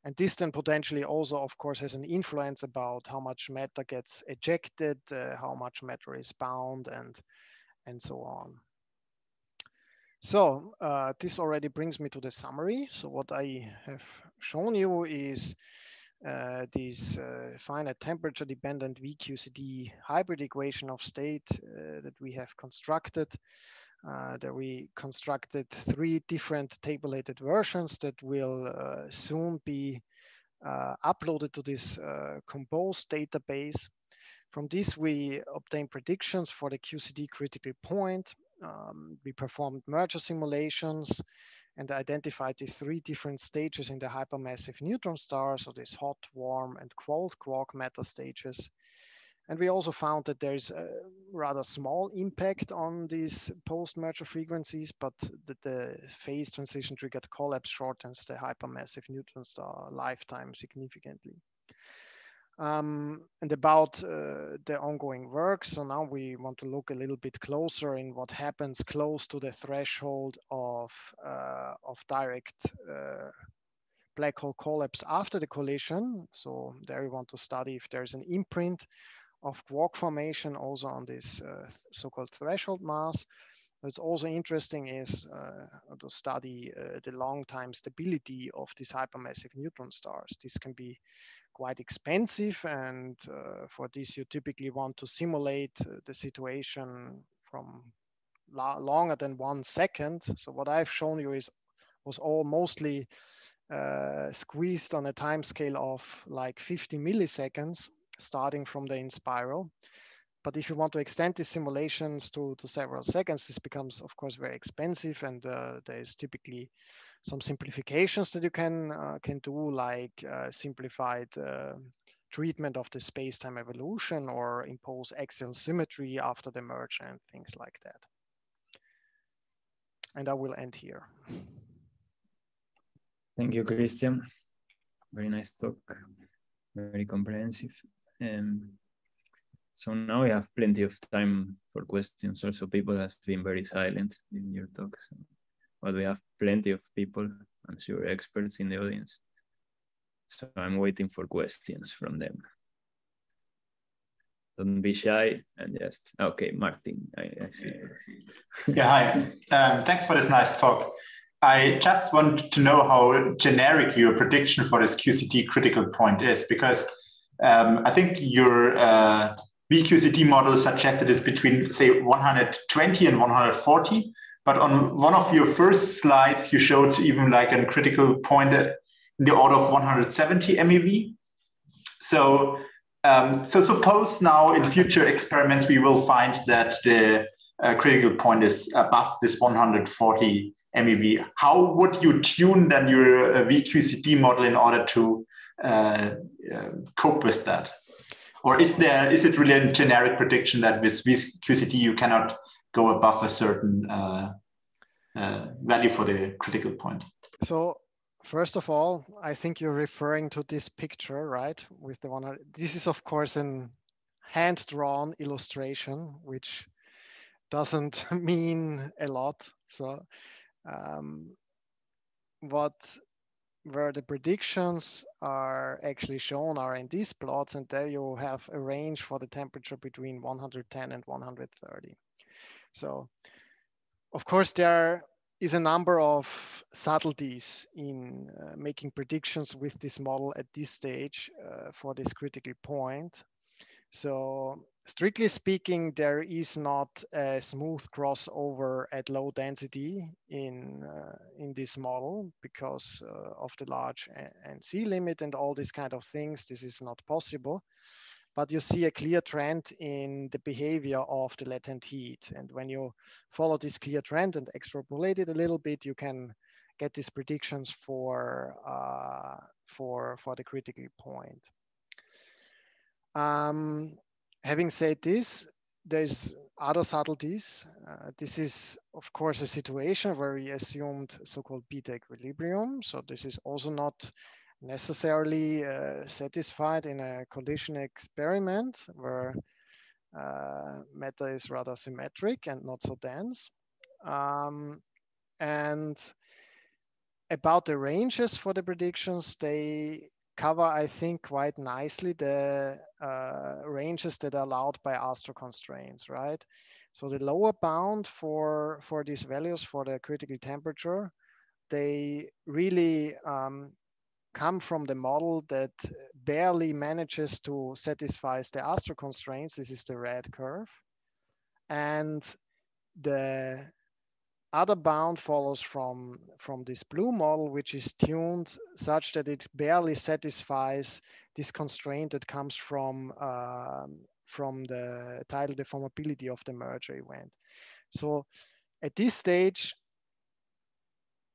And this then potentially also, of course, has an influence about how much matter gets ejected, how much matter is bound, and so on. So this already brings me to the summary. So what I have shown you is this finite temperature dependent V-QCD hybrid equation of state that we have constructed. That we constructed 3 different tabulated versions that will soon be uploaded to this composed database. From this, we obtained predictions for the QCD critical point. We performed merger simulations and identified the 3 different stages in the hypermassive neutron star, so this hot, warm, and cold quark matter stages. And we also found that there is a rather small impact on these post-merger frequencies, but that the phase transition triggered collapse shortens the hypermassive neutron star lifetime significantly. And about the ongoing work, so now we want to look a little bit closer in what happens close to the threshold of direct black hole collapse after the collision. So there we want to study if there's an imprint of quark formation also on this so-called threshold mass. What's also interesting is to study the long time stability of these hypermassive neutron stars. This can be quite expensive, and for this you typically want to simulate the situation from longer than 1 second. So what I've shown you was all mostly squeezed on a time scale of like 50 milliseconds, starting from the in spiral. But if you want to extend these simulations to several seconds, this becomes, of course, very expensive, and there is typically some simplifications that you can do, like simplified treatment of the space-time evolution or impose axial symmetry after the merge and things like that. And I will end here. Thank you, Christian. Very nice talk, very comprehensive. So now we have plenty of time for questions. Also, people have been very silent in your talk, but we have plenty of people, I'm sure, experts in the audience. So I'm waiting for questions from them. Don't be shy and just, okay, Martin, I see. Yeah, hi. Thanks for this nice talk. I just want to know how generic your prediction for this QCD critical point is, because I think your V-QCD model suggested it's between, say, 120 and 140. But on one of your first slides, you showed even like a critical point in the order of 170 MeV. So, so suppose now in future experiments, we will find that the critical point is above this 140 MeV. How would you tune then your V-QCD model in order to cope with that? Or is it really a generic prediction that with V-QCD you cannot go above a certain value for the critical point? So first of all, I think you're referring to this picture, right? With the 100. This is of course an hand-drawn illustration, which doesn't mean a lot. So where the predictions are actually shown are in these plots, and there you have a range for the temperature between 110 and 130. So of course there is a number of subtleties in making predictions with this model at this stage for this critical point. So strictly speaking, there is not a smooth crossover at low density in this model because of the large NC limit and all these kind of things. This is not possible. But you see a clear trend in the behavior of the latent heat. And when you follow this clear trend and extrapolate it a little bit, you can get these predictions for the critical point. Having said this, there's other subtleties. This is, of course, a situation where we assumed so-called beta equilibrium. So this is also not necessarily satisfied in a collision experiment where matter is rather symmetric and not so dense. And about the ranges for the predictions, they cover, I think, quite nicely the ranges that are allowed by astro constraints, right? So the lower bound for these values for the critical temperature, they really come from the model that barely manages to satisfy the astro constraints. This is the red curve. And the other bound follows from this blue model, which is tuned such that it barely satisfies this constraint that comes from the tidal deformability of the merger event. So at this stage,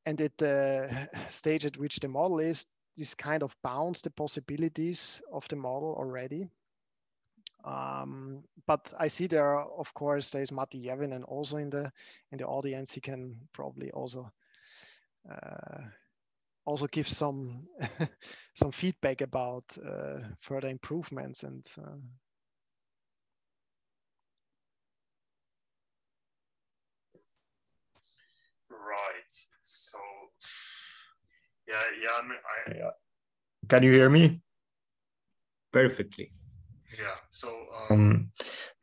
and at the stage at which the model is, this kind of bounds the possibilities of the model already. But I see there, of course, there's Matti Järvinen also in the audience. He can probably also give some some feedback about further improvements and. Right. So yeah. Can you hear me? Perfectly. Yeah. So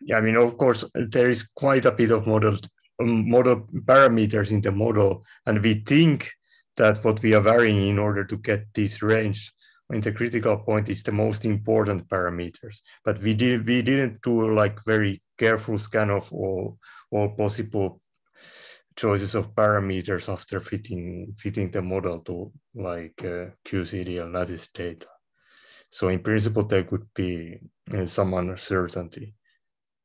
yeah, I mean, of course, there is quite a bit of model parameters in the model, and we think that what we are varying in order to get this range in the critical point is the most important parameters. But we didn't do like very careful scan of all possible choices of parameters after fitting the model to like QCD and lattice data. So in principle, there could be some uncertainty.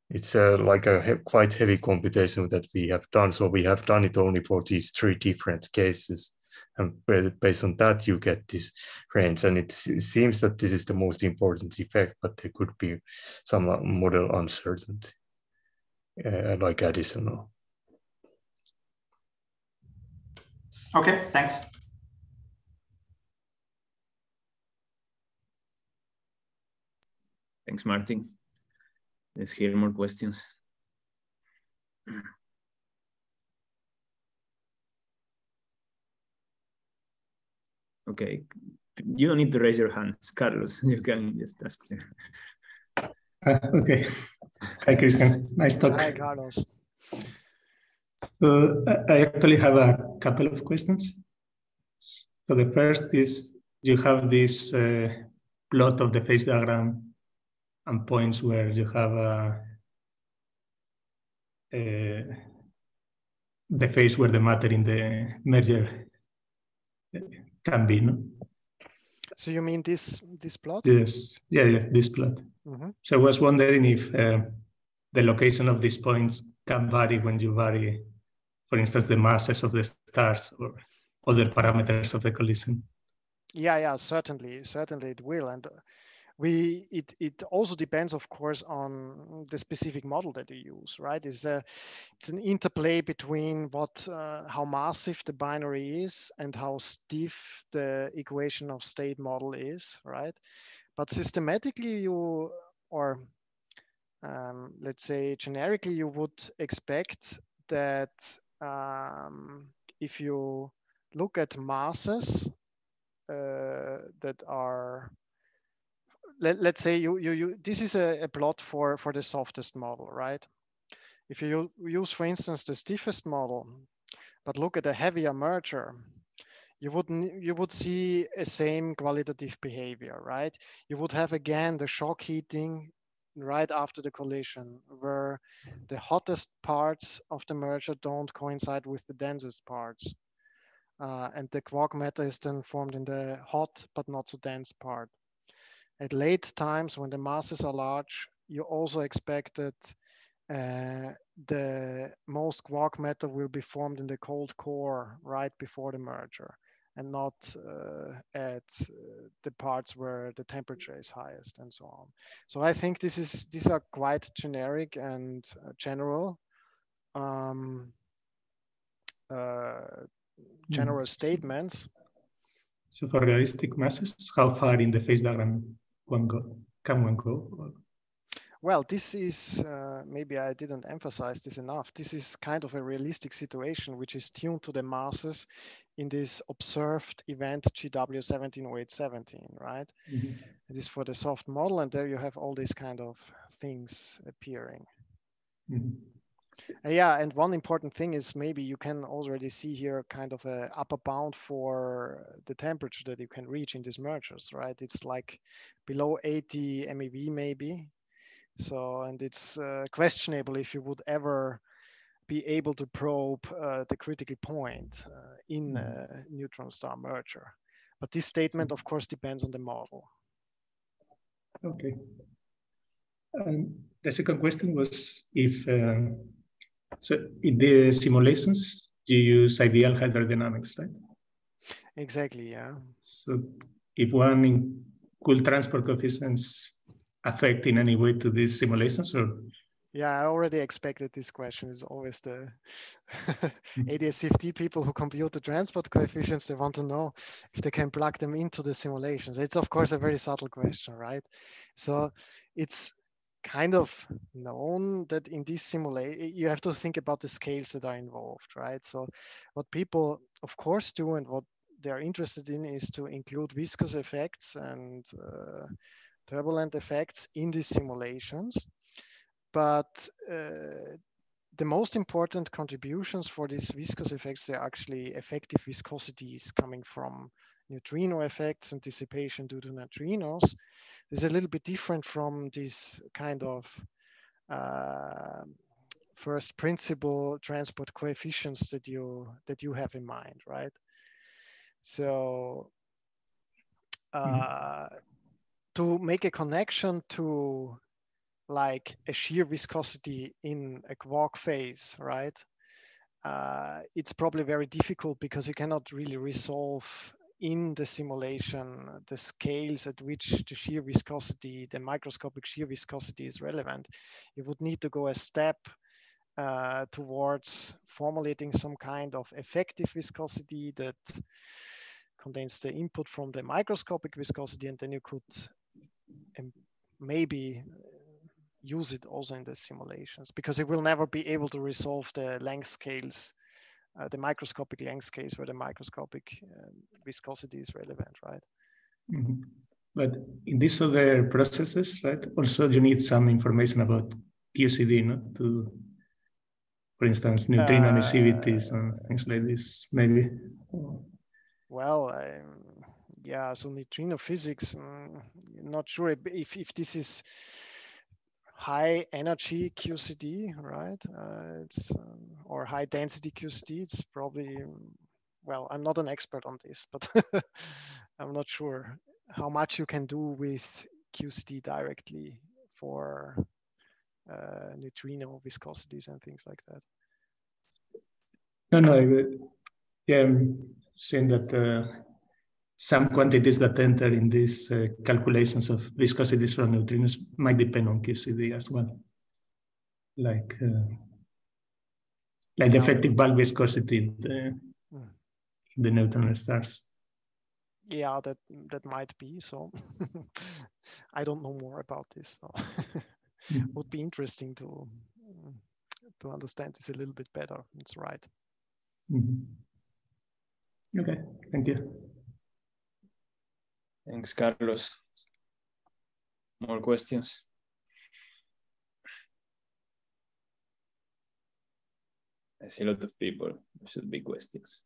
It's like a quite heavy computation that we have done. So we have done it only for these 3 different cases. And based on that, you get this range. And it seems that this is the most important effect, but there could be some model uncertainty, like additional. Okay, thanks. Thanks, Martin. Let's hear more questions. Okay, you don't need to raise your hands, Carlos. You can just ask there. Okay. Hi, Christian. Nice talk. Hi, Carlos. So I actually have a couple of questions. So the first is, you have this plot of the phase diagram and points where you have the phase where the matter in the merger can be, no? So you mean this plot? Yes, yeah, this plot. Mm-hmm. So I was wondering if the location of these points can vary when you vary, for instance, the masses of the stars or other parameters of the collision. Yeah, certainly it will. And it also depends, of course, on the specific model that you use, right? It's an interplay between how massive the binary is and how stiff the equation of state model is, right? But systematically let's say generically, you would expect that if you look at masses that are, let's say this is a plot for the softest model, right? If you use, for instance, the stiffest model, but look at a heavier merger, you would see a same qualitative behavior, right? You would have again the shock heating right after the collision, where the hottest parts of the merger don't coincide with the densest parts. And the quark matter is then formed in the hot but not so dense part. At late times, when the masses are large, you also expect that the most quark matter will be formed in the cold core right before the merger. and not at the parts where the temperature is highest and so on. So I think these are quite generic and general general statements. So for realistic masses, how far in the phase diagram can one go? Well, this is, maybe I didn't emphasize this enough. This is kind of a realistic situation, which is tuned to the masses in this observed event GW170817, right? Mm-hmm. It is for the soft model, and there you have all these kind of things appearing. Mm-hmm. Yeah, and one important thing is maybe you can already see here kind of a upper bound for the temperature that you can reach in these mergers, right? It's like below 80 MeV maybe. So, and it's questionable if you would ever be able to probe the critical point in a neutron star merger. But this statement, of course, depends on the model. Okay. The second question was if, so in the simulations, you use ideal hydrodynamics, right? Exactly, yeah. So if one could transport coefficients affect in any way to these simulations, or? Yeah, I already expected this question. It's always the ADS-50 people who compute the transport coefficients. They want to know if they can plug them into the simulations. It's of course a very subtle question, right? So it's kind of known that in this simulation, you have to think about the scales that are involved, right? So what people of course do and what they're interested in is to include viscous effects and turbulent effects in these simulations. But the most important contributions for these viscous effects are actually effective viscosities coming from neutrino effects and dissipation due to neutrinos. This is a little bit different from this kind of first principle transport coefficients that you have in mind, right? So to make a connection to like a shear viscosity in a quark phase, right? It's probably very difficult because you cannot really resolve in the simulation the scales at which the shear viscosity, the microscopic shear viscosity is relevant. You would need to go a step towards formulating some kind of effective viscosity that contains the input from the microscopic viscosity, and then you could maybe use it also in the simulations, because it will never be able to resolve the length scales, the microscopic length scales where the microscopic viscosity is relevant, right? Mm-hmm. But in these other processes, right, also you need some information about Qcd, no? To, for instance, neutrino emissivities and things like this, maybe. Well, yeah, so neutrino physics, not sure if this is high energy QCD, right? It's or high density QCD. It's probably, well, I'm not an expert on this, but I'm not sure how much you can do with QCD directly for neutrino viscosities and things like that. No, yeah, I'm saying that some quantities that enter in these calculations of viscosities from neutrinos might depend on QCD as well, like the effective bulk viscosity in the neutron stars. Yeah, that might be so. I don't know more about this. So would be interesting to understand this a little bit better. That's right. Mm-hmm. Okay, thank you. Thanks, Carlos. More questions? I see a lot of people. There should be questions.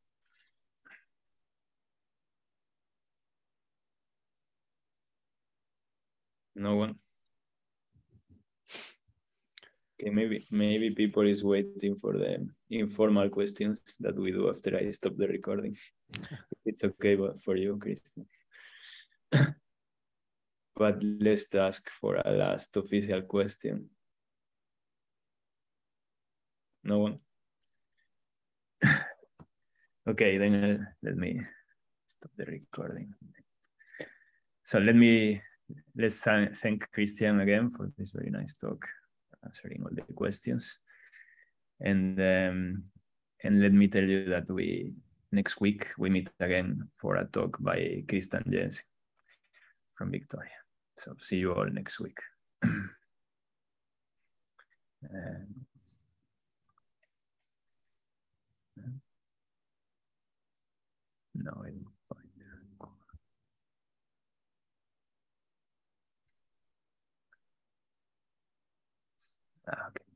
No one? Okay, maybe people is waiting for the informal questions that we do after I stop the recording. It's okay for you, Christian. But let's ask for a last official question. No one? Okay, then let me Stop the recording. So let's thank Christian again for this very nice talk, answering all the questions. And let me tell you that next week we meet again for a talk by Christian Jensen from Victoria. So see you all next week. No, I didn't find it. Okay.